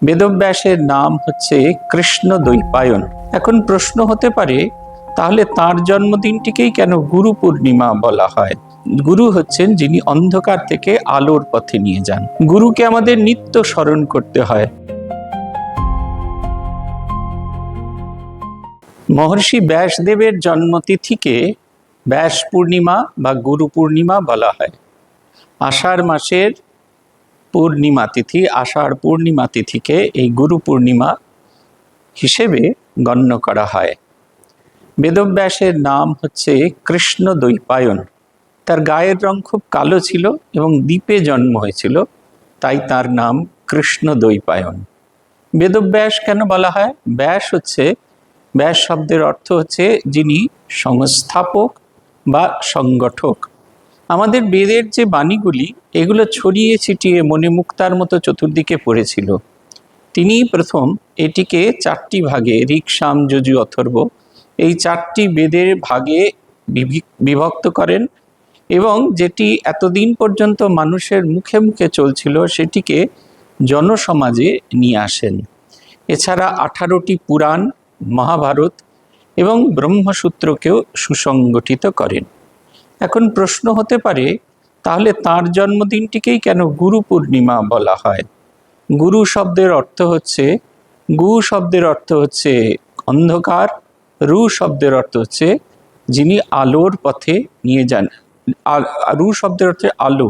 বেদব্যাসের নাম হচ্ছে কৃষ্ণ দ্বৈপায়ন। এখন প্রশ্ন হতে পারে, তাহলে তার জন্মদিনটিকেই কেন গুরু পূর্ণিমা বলা হয়? গুরু হচ্ছেন যিনি অন্ধকার থেকে আলোর পথে নিয়ে যান। গুরুকে আমাদের নিত্য স্মরণ করতে হয়। মহর্ষি ব্যাসদেবের জন্মতিথিকে ব্যাস পূর্ণিমা বা গুরু পূর্ণিমা বলা হয়। আষাঢ় মাসের পূর্ণিমা তিথি, আষাঢ় পূর্ণিমা তিথিকে এই গুরু পূর্ণিমা হিসেবে গণ্য করা হয়। বেদব্যাসের নাম হচ্ছে কৃষ্ণ দ্বৈপায়ন। তার গায়ের রং খুব কালো ছিল এবং দ্বীপে জন্ম হয়েছিল, তাই তার নাম কৃষ্ণ দ্বৈপায়ন। বেদব্যাস কেন বলা হয়? ব্যাস শব্দের অর্থ হচ্ছে যিনি সংস্থাপক বা সংগঠক। আমাদের বেদের যে বাণীগুলি, এগুলো ছড়িয়ে ছিটিয়ে মনে মুক্তার মতো চতুর্দিকে পড়েছিল। তিনি প্রথম এটিকে চারটি ভাগে, ঋক্, সাম, যজু, অথর্ব, এই চারটি বেদের ভাগে বিভক্ত করেন এবং যেটি এতদিন পর্যন্ত মানুষের মুখে মুখে চলছিল সেটিকে জনসমাজে নিয়ে আসেন। এছাড়া 18টি পুরাণ, মহাভারত এবং ব্রহ্মসূত্রকেও সুসংগঠিত করেন। এখন প্রশ্ন হতে পারে, তাহলে তার জন্মদিনটিকেই কেন গুরু পূর্ণিমা বলা হয়? গুরু শব্দের অর্থ হচ্ছে অন্ধকার, রু শব্দের অর্থ হচ্ছে যিনি আলোর পথে নিয়ে যান। রু শব্দের অর্থে আলো।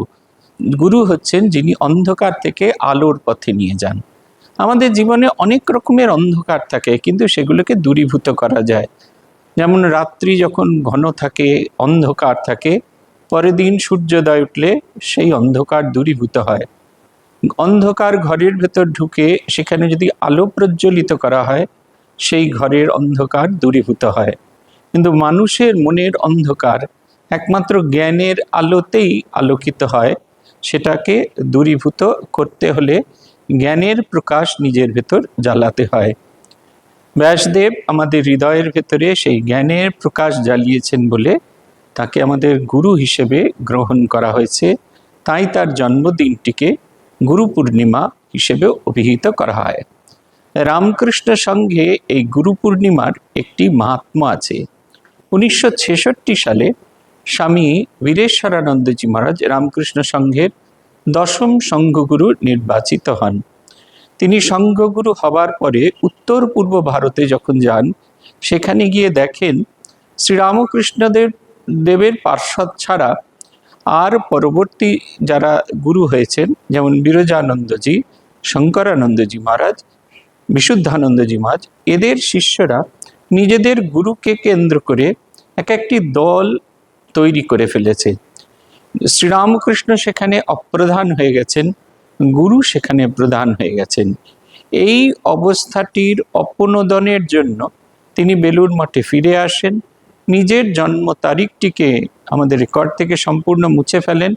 গুরু হচ্ছেন যিনি অন্ধকার থেকে আলোর পথে নিয়ে যান। আমাদের জীবনে অনেক রকমের অন্ধকার থাকে, কিন্তু সেগুলোকে দূরীভূত করা যায়। যেমন রাত্রি যখন ঘন থাকে, অন্ধকার থাকে, পরের দিন সূর্যোদয় উঠলে সেই অন্ধকার দূরীভূত হয়। অন্ধকার ঘরের ভেতর ঢুকে সেখানে যদি আলো প্রজ্বলিত করা হয়, সেই ঘরের অন্ধকার দূরীভূত হয়। কিন্তু মানুষের মনের অন্ধকার একমাত্র জ্ঞানের আলোতেই আলোকিত হয়। সেটাকে দূরীভূত করতে হলে জ্ঞানের প্রকাশ নিজের ভেতর জ্বালাতে হয়। ব্যাসদেব আমাদের হৃদয়ের ভেতরে সেই জ্ঞানের প্রকাশ জ্বালিয়েছেন বলে তাকে আমাদের গুরু হিসেবে গ্রহণ করা হয়েছে। তাই তার জন্মদিনটিকে গুরু পূর্ণিমা হিসেবে অভিহিত করা হয়। রামকৃষ্ণ সংঘে এই গুরু পূর্ণিমার একটি মাহাত্ম্য আছে। 1966 সালে স্বামী বীরেশ্বরানন্দজি মহারাজ রামকৃষ্ণ সংঘের 10ম সংঘগুরু নির্বাচিত হন। তিনি সংঘগুরু হবার পরে উত্তর পূর্ব ভারতে যখন যান, সেখানে গিয়ে দেখেন শ্রীরামকৃষ্ণ দেবের পার্ষদ ছাড়া আর পরবর্তী যারা গুরু হয়েছেন, যেমন বিরজানন্দজি, শঙ্করানন্দজি মহারাজ, বিশুদ্ধানন্দজি মহারাজ, এদের শিষ্যরা নিজেদের গুরুকে কেন্দ্র করে একটি দল তৈরি করে ফেলেছে। শ্রীরামকৃষ্ণ সেখানে অপ্রধান হয়ে গেছেন, গুরু সেখানে প্রধান হয়ে গেছেন। এই অবস্থাটির অপনোদনের জন্য তিনি বেলুড় মঠে ফিরে আসেন, নিজের জন্ম তারিখটিকে আমাদের রেকর্ড থেকে সম্পূর্ণ মুছে ফেলেন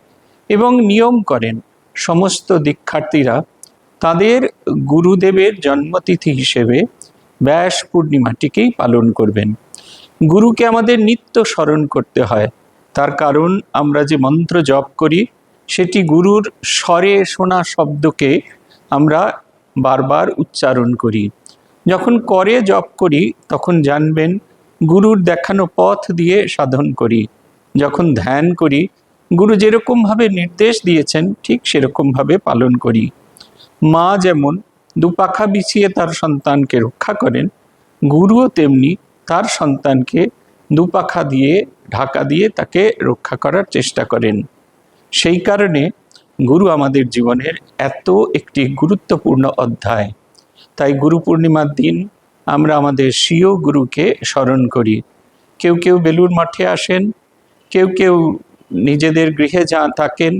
এবং নিয়ম করেন সমস্ত দীক্ষার্থীরা তাদের গুরুদেবের জন্মতিথি হিসেবে ব্যাস পূর্ণিমাটিকেই পালন করবেন। গুরুকে আমাদের নিত্য স্মরণ করতে হয়। তার কারণ আমরা যে মন্ত্র জপ করি সেটি গুরুর স্বরে শোনা শব্দকে আমরা বারবার উচ্চারণ করি। যখন করে জপ করি তখন জানবেন গুরুর দেখানো পথ দিয়ে সাধন করি। যখন ধ্যান করি গুরু যেরকমভাবে নির্দেশ দিয়েছেন ঠিক সেরকমভাবে পালন করি। মা যেমন দুপাখা বিছিয়ে তার সন্তানকে রক্ষা করেন, গুরুও তেমনি তার সন্তানকে দুপাখা দিয়ে ঢাকা দিয়ে তাকে রক্ষা করার চেষ্টা করেন। সেই কারণে গুরু আমাদের জীবনের এত একটি গুরুত্বপূর্ণ অধ্যায়। তাই গুরু পূর্ণিমার দিন আমরা আমাদের স্বীয় গুরুকে স্মরণ করি। কেউ কেউ বেলুড় মঠে আসেন, কেউ কেউ নিজেদের গৃহে থাকেন,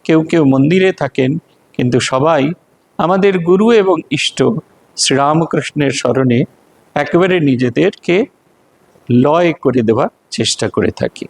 কেউ কেউ মন্দিরে থাকেন, কিন্তু সবাই আমাদের গুরু এবং ইষ্ট শ্রীরামকৃষ্ণের স্মরণে একেবারে নিজেদেরকে লয় করে দেওয়ার চেষ্টা করে থাকি।